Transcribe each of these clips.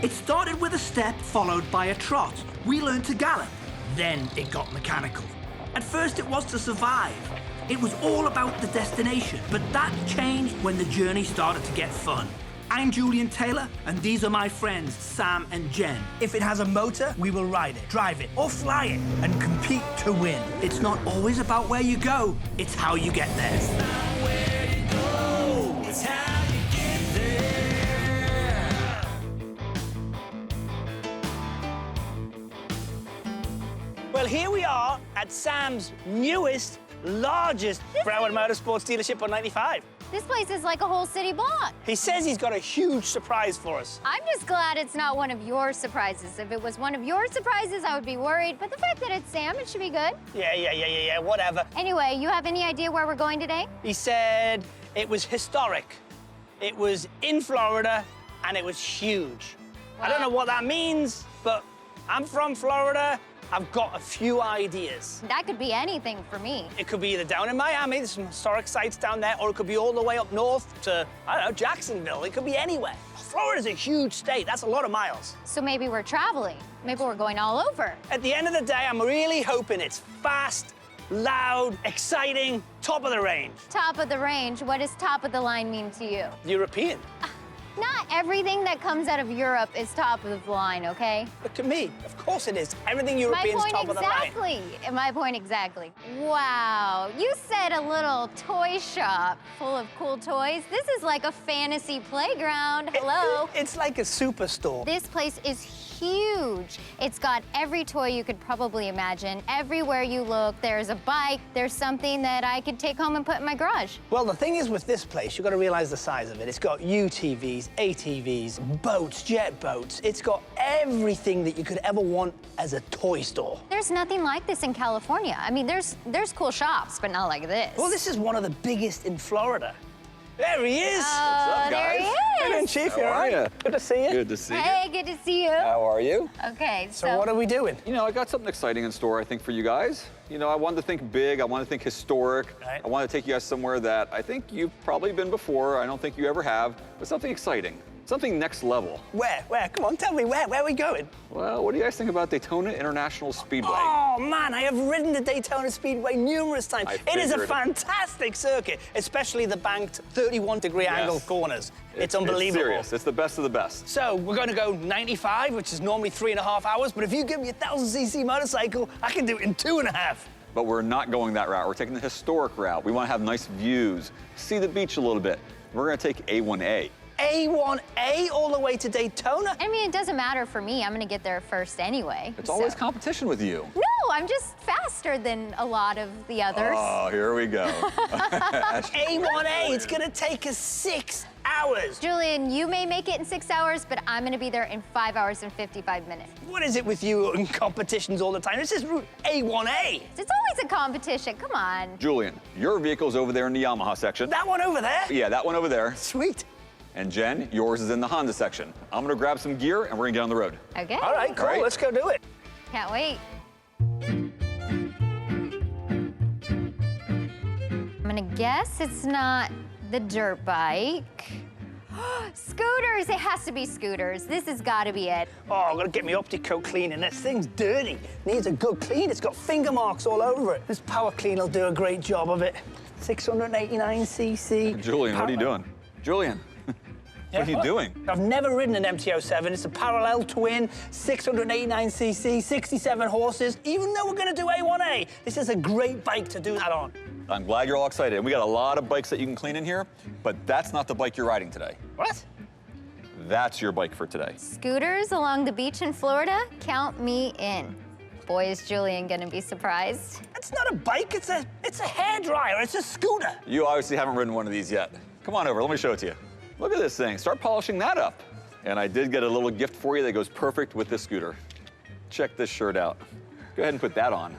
It started with a step followed by a trot. We learned to gallop. Then it got mechanical. At first it was to survive. It was all about the destination, but that changed when the journey started to get fun. I'm Julian Taylor, and these are my friends, Sam and Jen. If it has a motor, we will ride it, drive it, or fly it, and compete to win. It's not always about where you go, it's how you get there. It's not where you go, it's how you get there. Well, here we are at Sam's newest, largest Broward Motorsports dealership on 95. This place is like a whole city block. He says he's got a huge surprise for us. I'm just glad it's not one of your surprises. If it was one of your surprises, I would be worried. But the fact that it's Sam, it should be good. Yeah, whatever. Anyway, you have any idea where we're going today? He said it was historic. It was in Florida, and it was huge. I don't know what that means, but I'm from Florida. I've got a few ideas. That could be anything for me. It could be either down in Miami, there's some historic sites down there, or it could be all the way up north to, I don't know, Jacksonville. It could be anywhere. Florida's a huge state. That's a lot of miles. So maybe we're traveling. Maybe we're going all over. At the end of the day, I'm really hoping it's fast, loud, exciting, top of the range. Top of the range. What does top of the line mean to you? European. Not everything that comes out of Europe is top of the line, okay? But to me, of course it is. Everything European is top of the line. My point exactly. Wow, you said a little toy shop full of cool toys. This is like a fantasy playground. Hello. It's like a superstore. This place is huge. It's got every toy you could probably imagine. Everywhere you look, there's a bike, there's something that I could take home and put in my garage. Well, the thing is with this place, you've got to realize the size of it. It's got UTVs, ATVs, boats, jet boats. It's got everything that you could ever want as a toy store. There's nothing like this in California. I mean, there's cool shops, but not like this. Well, this is one of the biggest in Florida. There he is. What's up, guys? There he is. Hey, then, Chief, you all right? Good to see you. Good to see you. Hey, good to see you. How are you? Okay, So what are we doing? You know, I got something exciting in store, I think, for you guys. You know, I wanted to think big. I wanted to think historic. Right. I wanted to take you guys somewhere that I think you've probably been before. I don't think you ever have, but something exciting. Something next level. Where? Come on, tell me where. Where are we going? Well, what do you guys think about Daytona International Speedway? Oh, man, I have ridden the Daytona Speedway numerous times. It is a figured. fantastic circuit, especially the banked 31-degree angle corners. It's unbelievable. It's serious. It's the best of the best. So we're going to go 95, which is normally 3.5 hours, but if you give me a 1,000cc motorcycle, I can do it in 2.5. But we're not going that route. We're taking the historic route. We want to have nice views, see the beach a little bit. We're going to take A1A. A1A all the way to Daytona? I mean, it doesn't matter for me. I'm gonna get there first anyway. It's always competition with you. No, I'm just faster than a lot of the others. Oh, here we go. A1A, it's gonna take us 6 hours. Julian, you may make it in 6 hours, but I'm gonna be there in 5 hours and 55 minutes. What is it with you in competitions all the time? This is route A1A. It's always a competition, come on. Julian, your vehicle's over there in the Yamaha section. That one over there? Yeah, that one over there. Sweet. And Jen, yours is in the Honda section. I'm gonna grab some gear and we're gonna get on the road. Okay. All right, cool, All right. let's go do it. Can't wait. I'm gonna guess it's not the dirt bike. Scooters, it has to be scooters. This has gotta be it. Oh, I'm gonna get me Opticoat cleaning. This thing's dirty. Needs a good clean. It's got finger marks all over it. This power clean will do a great job of it. 689cc. Julian, what are you doing? Julian, what are you doing? I've never ridden an MT-07. It's a parallel twin, 689cc, 67 horses. Even though we're gonna do A1A, this is a great bike to do that on. I'm glad you're all excited. And we got a lot of bikes that you can clean in here, but that's not the bike you're riding today. What? That's your bike for today. Scooters along the beach in Florida? Count me in. Boy, is Julian gonna be surprised. It's not a bike, it's a hairdryer, it's a scooter. You obviously haven't ridden one of these yet. Come on over, let me show it to you. Look at this thing, start polishing that up. And I did get a little gift for you that goes perfect with this scooter. Check this shirt out. Go ahead and put that on.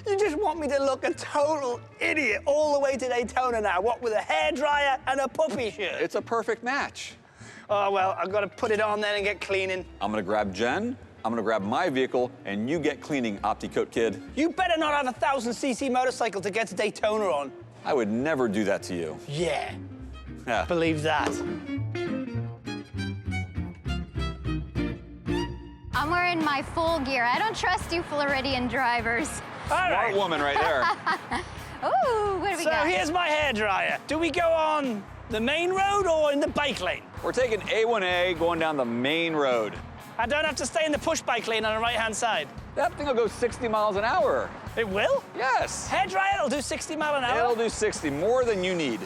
You just want me to look a total idiot all the way to Daytona now, what with a hairdryer and a puppy shirt? It's a perfect match. Oh, well, I've got to put it on then and get cleaning. I'm gonna grab Jen, I'm gonna grab my vehicle, and you get cleaning, Opticoat kid. You better not have a 1,000cc motorcycle to get to Daytona on. I would never do that to you. Yeah, Yeah. believe that. I'm wearing my full gear. I don't trust you Floridian drivers. Smart woman right there. Ooh, what do we got? So here's my hairdryer. Do we go on the main road or in the bike lane? We're taking A1A going down the main road. I don't have to stay in the push bike lane on the right-hand side. That thing will go 60 miles an hour. It will? Yes. Hairdryer will do 60 mile an hour? It'll do 60, more than you need.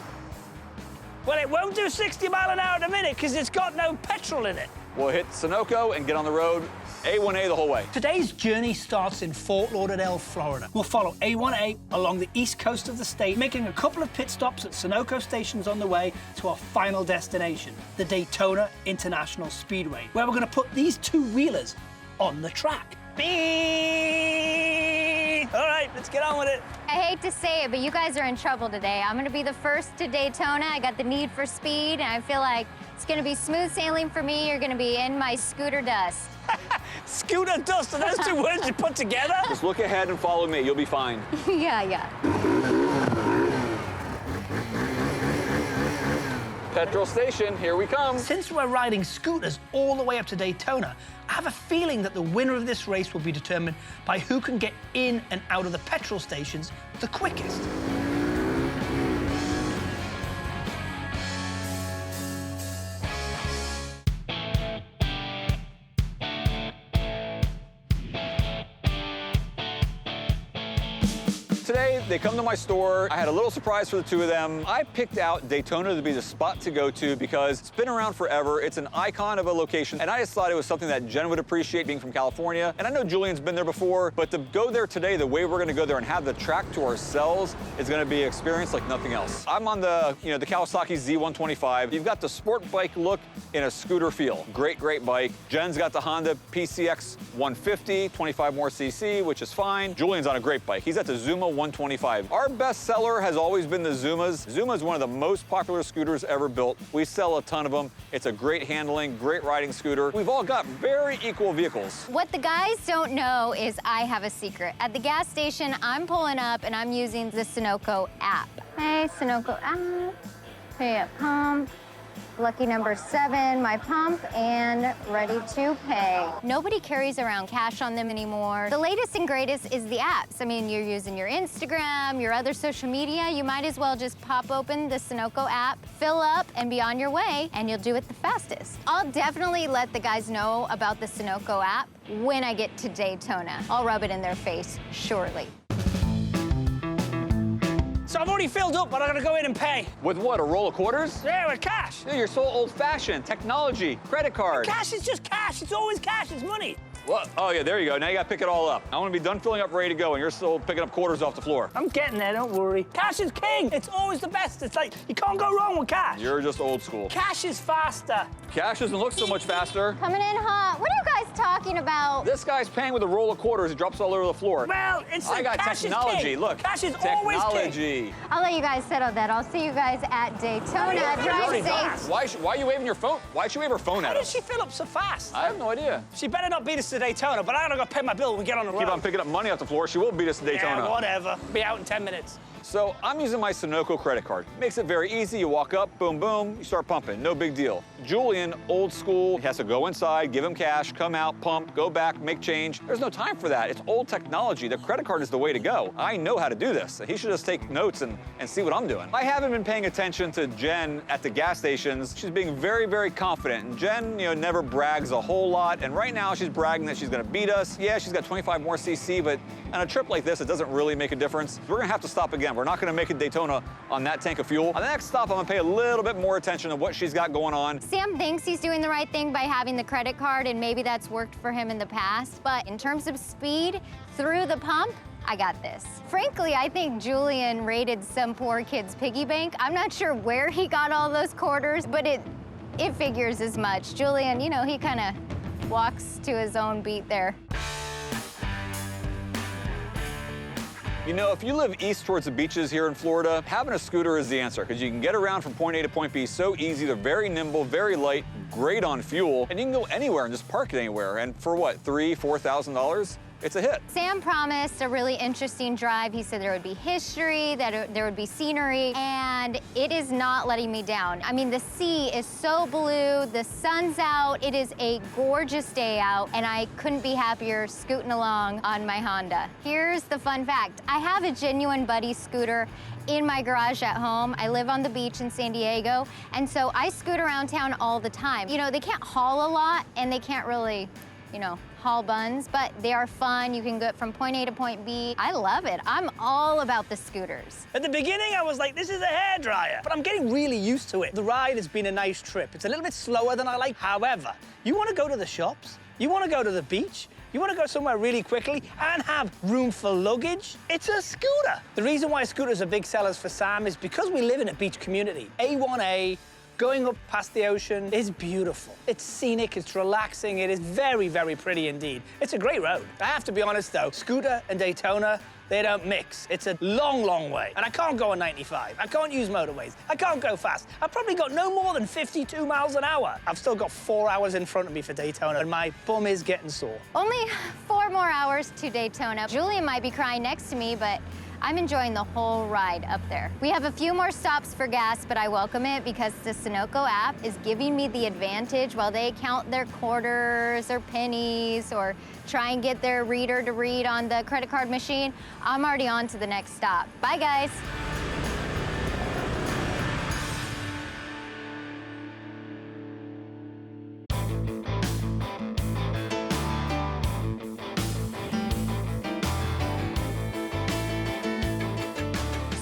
Well, it won't do 60 mile an hour at a minute because it's got no petrol in it. We'll hit Sunoco and get on the road, A1A the whole way. Today's journey starts in Fort Lauderdale, Florida. We'll follow A1A along the east coast of the state, making a couple of pit stops at Sunoco stations on the way to our final destination, the Daytona International Speedway, where we're going to put these two-wheelers on the track. All right, let's get on with it. I hate to say it, but you guys are in trouble today. I'm gonna be the first to Daytona. I got the need for speed, and I feel like it's gonna be smooth sailing for me. You're gonna be in my scooter dust. Scooter dust, are those two words you put together? Just look ahead and follow me, you'll be fine. Yeah. Petrol station, here we come. Since we're riding scooters all the way up to Daytona, I have a feeling that the winner of this race will be determined by who can get in and out of the petrol stations the quickest. Today, they come to my store. I had a little surprise for the two of them. I picked out Daytona to be the spot to go to because it's been around forever. It's an icon of a location, and I just thought it was something that Jen would appreciate, being from California. And I know Julian's been there before, but to go there today, the way we're gonna go there and have the track to ourselves is gonna be an experience like nothing else. I'm on the Kawasaki Z125. You've got the sport bike look in a scooter feel. Great bike. Jen's got the Honda PCX 150, 25 more cc, which is fine. Julian's on a great bike. He's at the Zuma 125. Our best seller has always been the Zumas. Zuma is one of the most popular scooters ever built. We sell a ton of them. It's a great handling, great riding scooter. We've all got very equal vehicles. What the guys don't know is I have a secret. At the gas station, I'm pulling up and I'm using the Sunoco app. Hey, Sunoco app, pay at pump. Lucky number 7, my pump, and ready to pay. Nobody carries around cash on them anymore. The latest and greatest is the apps. I mean, you're using your Instagram, your other social media, you might as well just pop open the Sunoco app, fill up, and be on your way, and you'll do it the fastest. I'll definitely let the guys know about the Sunoco app when I get to Daytona. I'll rub it in their face shortly. So I've already filled up, but I'm gonna go in and pay. With what, a roll of quarters? Yeah, with cash. Dude, you're so old-fashioned. Technology, credit card. Cash is just cash. It's always cash. It's money. What? Oh, yeah, there you go. Now you gotta pick it all up. I wanna be done filling up, ready to go, and you're still picking up quarters off the floor. I'm getting there, don't worry. Cash is king. It's always the best. It's like, you can't go wrong with cash. You're just old school. Cash is faster. Cash doesn't look so much faster. Coming in hot. What are you guys talking about? This guy's paying with a roll of quarters. It drops all over the floor. Well, it's I like got cash technology. is king. Look, Cash is always king. technology. I'll let you guys settle that. I'll see you guys at Daytona. Drive safe. Why are you waving your phone? Why'd she wave her phone How at did us? she fill up so fast? I have no idea. She better not beat us to Daytona, but I gotta go pay my bill when we get on the road. Keep on picking up money off the floor. She will beat us to Daytona. Yeah, whatever. Be out in 10 minutes. So I'm using my Sunoco credit card. Makes it very easy. You walk up, boom, boom, you start pumping. No big deal. Julian, old school, he has to go inside, give him cash, come out, pump, go back, make change. There's no time for that. It's old technology. The credit card is the way to go. I know how to do this. He should just take notes and see what I'm doing. I haven't been paying attention to Jen at the gas stations. She's being very confident. And Jen, never brags a whole lot. And right now she's bragging that she's gonna beat us. Yeah, she's got 25 more cc, but on a trip like this, it doesn't really make a difference. We're gonna have to stop again. We're not gonna make it Daytona on that tank of fuel. On the next stop, I'm gonna pay a little bit more attention to what she's got going on. Sam thinks he's doing the right thing by having the credit card, and maybe that's worked for him in the past. But in terms of speed through the pump, I got this. Frankly, I think Julian raided some poor kid's piggy bank. I'm not sure where he got all those quarters, but it figures as much. Julian, he kind of walks to his own beat there. If you live east towards the beaches here in Florida, having a scooter is the answer, because you can get around from point A to point B so easy. They're very nimble, very light, great on fuel, and you can go anywhere and just park it anywhere. And for what, $3,000, $4,000? it's a hit. Sam promised a really interesting drive. He said there would be history, that there would be scenery, and it is not letting me down. I mean, the sea is so blue, the sun's out, it is a gorgeous day out, and I couldn't be happier scooting along on my Honda. Here's the fun fact. I have a genuine buddy scooter in my garage at home. I live on the beach in San Diego, and so I scoot around town all the time. You know, they can't haul a lot, and they can't really, you know, haul buns, but they are fun. You can go from point A to point B. I love it. I'm all about the scooters. At the beginning, I was like, this is a hairdryer, but I'm getting really used to it. The ride has been a nice trip. It's a little bit slower than I like. However, you want to go to the shops, you want to go to the beach, you want to go somewhere really quickly and have room for luggage, it's a scooter. The reason why scooters are big sellers for Sam is because we live in a beach community. A1A, going up past the ocean is beautiful. It's scenic, it's relaxing, it is very, very pretty indeed. It's a great road. I have to be honest though, scooter and Daytona, they don't mix. It's a long, long way. And I can't go on 95. I can't use motorways. I can't go fast. I've probably got no more than 52 miles an hour. I've still got 4 hours in front of me for Daytona, and my bum is getting sore. Only 4 more hours to Daytona. Julian might be crying next to me, but I'm enjoying the whole ride up there. We have a few more stops for gas, but I welcome it because the Sunoco app is giving me the advantage while they count their quarters or pennies or try and get their reader to read on the credit card machine. I'm already on to the next stop. Bye, guys.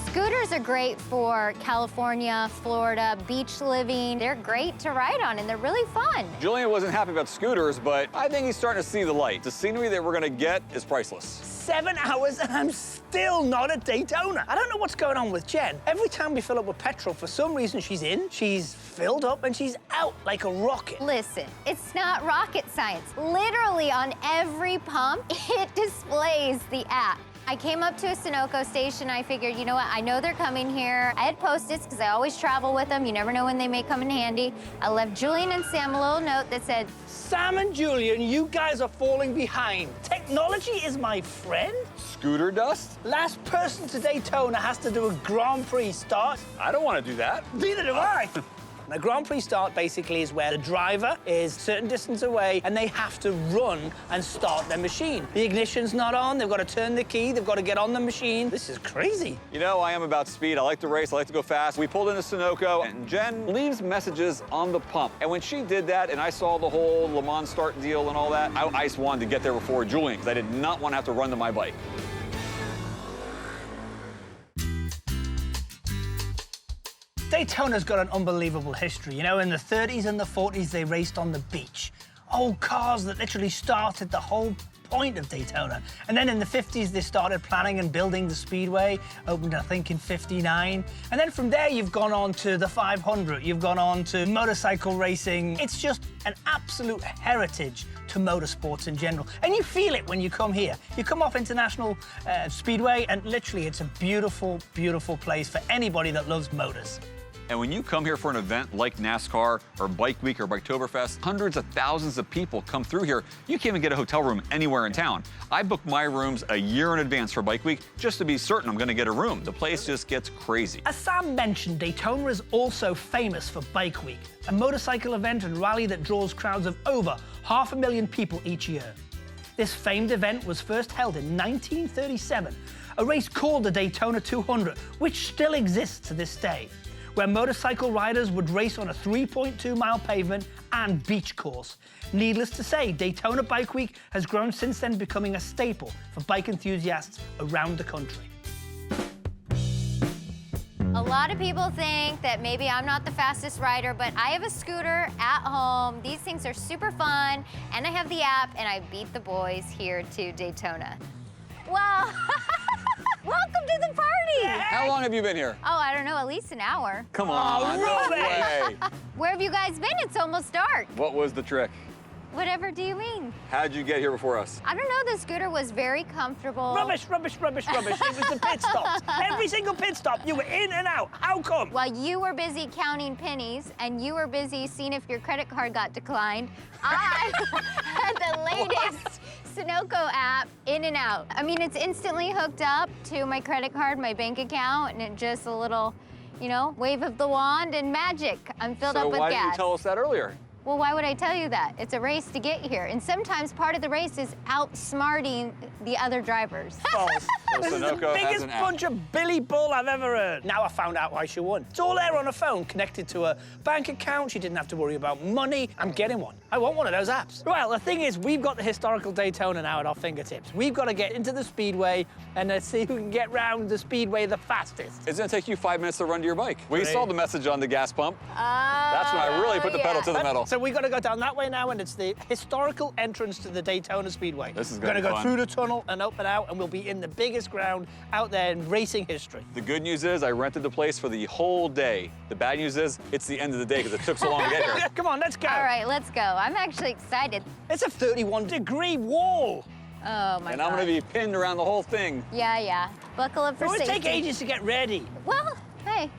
Scooters are great for California, Florida, beach living. They're great to ride on, and they're really fun. Julian wasn't happy about scooters, but I think he's starting to see the light. The scenery that we're gonna get is priceless. 7 hours and I'm still not at Daytona. I don't know what's going on with Jen. Every time we fill up with petrol, for some reason she's in, she's filled up, and she's out like a rocket. Listen, it's not rocket science. Literally on every pump, it displays the app. I came up to a Sunoco station. I figured, you know what, I know they're coming here. I had Post-its because I always travel with them. You never know when they may come in handy. I left Julian and Sam a little note that said, Sam and Julian, you guys are falling behind. Technology is my friend. Scooter dust? Last person to Daytona has to do a Grand Prix start. I don't want to do that. Neither do I. A Grand Prix start basically is where the driver is a certain distance away and they have to run and start their machine. The ignition's not on, they've got to turn the key, they've got to get on the machine. This is crazy. You know, I am about speed. I like to race, I like to go fast. We pulled into Sunoco, and Jen leaves messages on the pump. And when she did that, and I saw the whole Le Mans start deal and all that, I just wanted to get there before Julian, because I did not want to have to run to my bike. Daytona's got an unbelievable history. You know, in the 30s and the 40s, they raced on the beach. Old cars that literally started the whole point of Daytona. And then in the 50s, they started planning and building the Speedway, opened, I think, in '59. And then from there, you've gone on to the 500. You've gone on to motorcycle racing. It's just an absolute heritage to motorsports in general. And you feel it when you come here. You come off International Speedway, and literally, it's a beautiful, beautiful place for anybody that loves motors. And when you come here for an event like NASCAR or Bike Week or Biketoberfest, hundreds of thousands of people come through here. You can't even get a hotel room anywhere in town. I book my rooms a year in advance for Bike Week just to be certain I'm gonna get a room. The place just gets crazy. As Sam mentioned, Daytona is also famous for Bike Week, a motorcycle event and rally that draws crowds of over 500,000 people each year. This famed event was first held in 1937, a race called the Daytona 200, which still exists to this day, where motorcycle riders would race on a 3.2-mile pavement and beach course. Needless to say, Daytona Bike Week has grown since then, becoming a staple for bike enthusiasts around the country. A lot of people think that maybe I'm not the fastest rider, but I have a scooter at home. These things are super fun, and I have the app, and I beat the boys here to Daytona. Wow. Welcome to the party! How long have you been here? Oh, I don't know, at least an hour. Come on, no way. Where have you guys been? It's almost dark. What was the trick? Whatever do you mean? How'd you get here before us? I don't know, the scooter was very comfortable. Rubbish, rubbish, rubbish, rubbish. It was the pit stops. Every single pit stop, you were in and out. How come? While you were busy counting pennies and you were busy seeing if your credit card got declined, I had the latest Sunoco app in and out. I mean, it's instantly hooked up to my credit card, my bank account, and it just a little, you know, wave of the wand and magic. I'm filled up with gas. So why didn't you tell us that earlier? Well, why would I tell you that? It's a race to get here. And sometimes part of the race is outsmarting the other drivers. False. So This is the Sunoco has biggest an app. bunch of Billy Bull I've ever heard. Now I found out why she won. It's all there on her phone, connected to her bank account. She didn't have to worry about money. I'm getting one. I want one of those apps. Well, the thing is, we've got the historical Daytona now at our fingertips. We've got to get into the Speedway and let's see who can get round the Speedway the fastest. It's gonna take you 5 minutes to run to your bike. We Great. saw the message on the gas pump. That's when I really put the pedal to the metal. So we got to go down that way now, and it's the historical entrance to the Daytona Speedway. This is We're gonna gonna be go fun. through the tunnel and open out, and we'll be in the biggest ground out there in racing history. The good news is I rented the place for the whole day. The bad news is it's the end of the day because it took so long to get here. Come on, let's go. All right, let's go. I'm actually excited. It's a 31-degree wall. Oh, my And God. I'm gonna be pinned around the whole thing. Yeah. Buckle up It for always safety. take ages to get ready. Well, hey,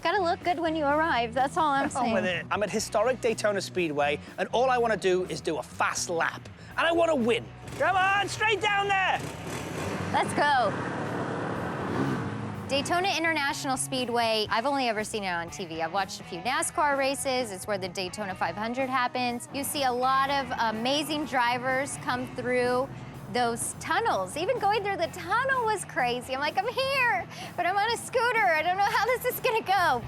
gotta look good when you arrive. That's all I'm On saying. with it. I'm at historic Daytona Speedway, and all I want to do is do a fast lap. And I want to win. Come on, straight down there. Let's go. Daytona International Speedway, I've only ever seen it on TV. I've watched a few NASCAR races. It's where the Daytona 500 happens. You see a lot of amazing drivers come through those tunnels. Even going through the tunnel was crazy. I'm like, I'm here, but I'm on a scooter. I don't know how this is gonna go.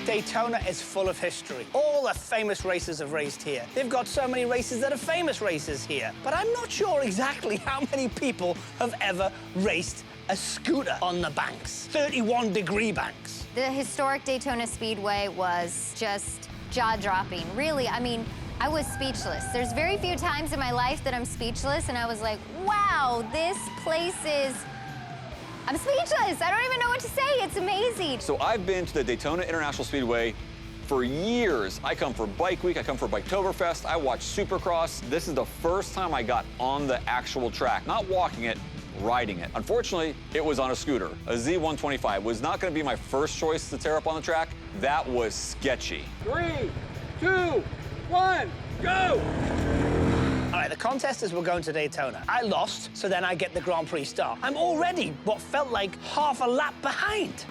Daytona is full of history. All the famous racers have raced here. They've got so many races that are famous races here. But I'm not sure exactly how many people have ever raced a scooter on the banks. 31-degree banks. The historic Daytona Speedway was just jaw-dropping. Really, I mean, I was speechless. There's very few times in my life that I'm speechless, and I was like, wow, this place is... I'm speechless. I don't even know what to say. It's amazing. So I've been to the Daytona International Speedway for years. I come for Bike Week, I come for Biketoberfest, I watch Supercross. This is the first time I got on the actual track, not walking it, riding it. Unfortunately, it was on a scooter. A Z125 was not gonna be my first choice to tear up on the track. That was sketchy. 3, 2, 1, go! All right, the contestants were going to Daytona. I lost, so then I get the Grand Prix start. I'm already what felt like half a lap behind.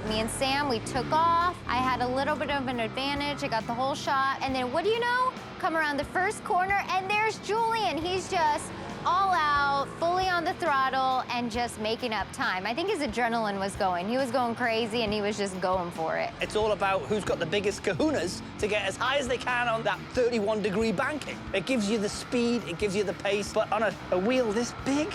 Me and Sam, we took off. I had a little bit of an advantage. I got the whole shot. And then what do you know? Come around the first corner, and there's Julian. He's just all out, fully on the throttle, and just making up time. I think his adrenaline was going. He was going crazy, and he was just going for it. It's all about who's got the biggest kahunas to get as high as they can on that 31-degree banking. It gives you the speed, it gives you the pace, but on a wheel this big,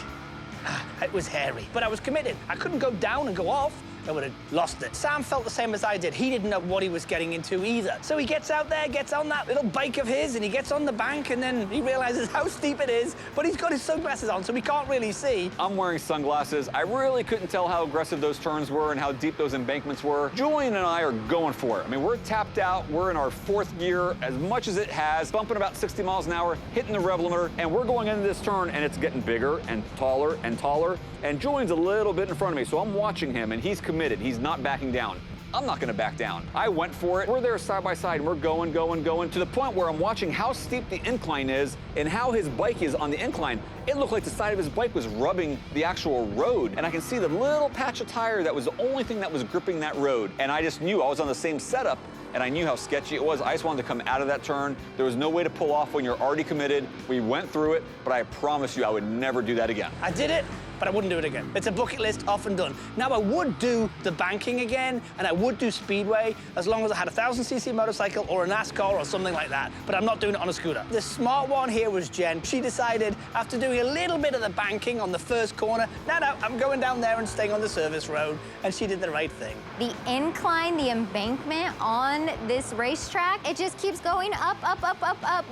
it was hairy. But I was committed. I couldn't go down and go off. I would have lost it. Sam felt the same as I did. He didn't know what he was getting into either. So he gets out there, gets on that little bike of his, and he gets on the bank, and then he realizes how steep it is, but he's got his sunglasses on, so he can't really see. I'm wearing sunglasses. I really couldn't tell how aggressive those turns were and how deep those embankments were. Julian and I are going for it. I mean, we're tapped out. We're in our fourth gear, as much as it has, bumping about 60 miles an hour, hitting the rev limiter, and we're going into this turn, and it's getting bigger and taller and taller. And Julian's a little bit in front of me, so I'm watching him, and he's committed. He's not backing down. I'm not gonna back down. I went for it. We're there side by side, and we're going, to the point where I'm watching how steep the incline is and how his bike is on the incline. It looked like the side of his bike was rubbing the actual road, and I can see the little patch of tire that was the only thing that was gripping that road. And I just knew I was on the same setup, and I knew how sketchy it was. I just wanted to come out of that turn. There was no way to pull off when you're already committed. We went through it, but I promise you I would never do that again. I did it, but I wouldn't do it again. It's a bucket list, off and done. Now, I would do the banking again, and I would do Speedway, as long as I had a 1,000cc motorcycle or a NASCAR or something like that, but I'm not doing it on a scooter. The smart one here was Jen. She decided, after doing a little bit of the banking on the first corner, no, I'm going down there and staying on the service road, and she did the right thing. The incline, the embankment on this racetrack, it just keeps going up,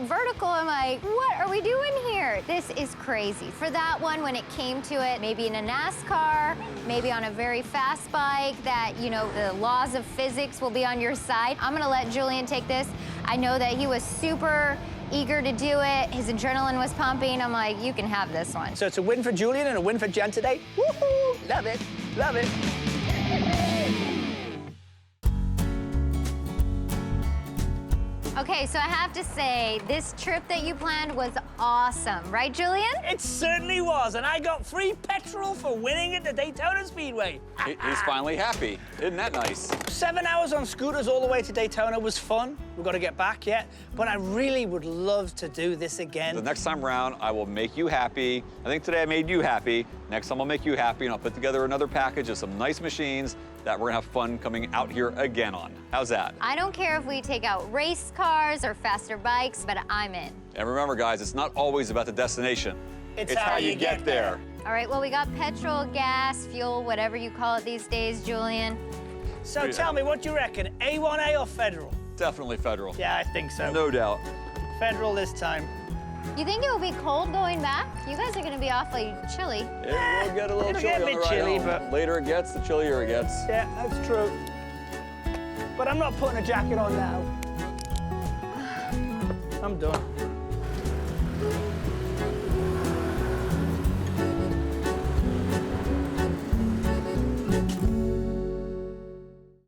vertical. I'm like, what are we doing here? This is crazy. For that one, when it came to it, maybe in a NASCAR, maybe on a very fast bike that, you know, the laws of physics will be on your side. I'm gonna let Julian take this. I know that he was super eager to do it. His adrenaline was pumping. I'm like, you can have this one. So it's a win for Julian and a win for Jen today. Woohoo! Love it. Love it. Okay, so I have to say, this trip that you planned was awesome, right, Julian? It certainly was, and I got free petrol for winning at the Daytona Speedway. He's finally happy. Isn't that nice? 7 hours on scooters all the way to Daytona was fun. We've got to get back yet, but I really would love to do this again. The next time round, I will make you happy. I think today I made you happy. Next time I'll make you happy, and I'll put together another package of some nice machines that we're gonna have fun coming out here again on. How's that? I don't care if we take out race cars or faster bikes, but I'm in. And remember, guys, it's not always about the destination. It's how you get there. All right, well, we got petrol, gas, fuel, whatever you call it these days, Julian. So tell me, what do you reckon, A1A or Federal? Definitely federal. Yeah, I think so. No doubt. Federal this time. You think it will be cold going back? You guys are gonna be awfully chilly. It will get a little It'll chilly get a on bit the ride chilly, home. but- Later it gets, the chillier it gets. Yeah, that's true. But I'm not putting a jacket on now. I'm done.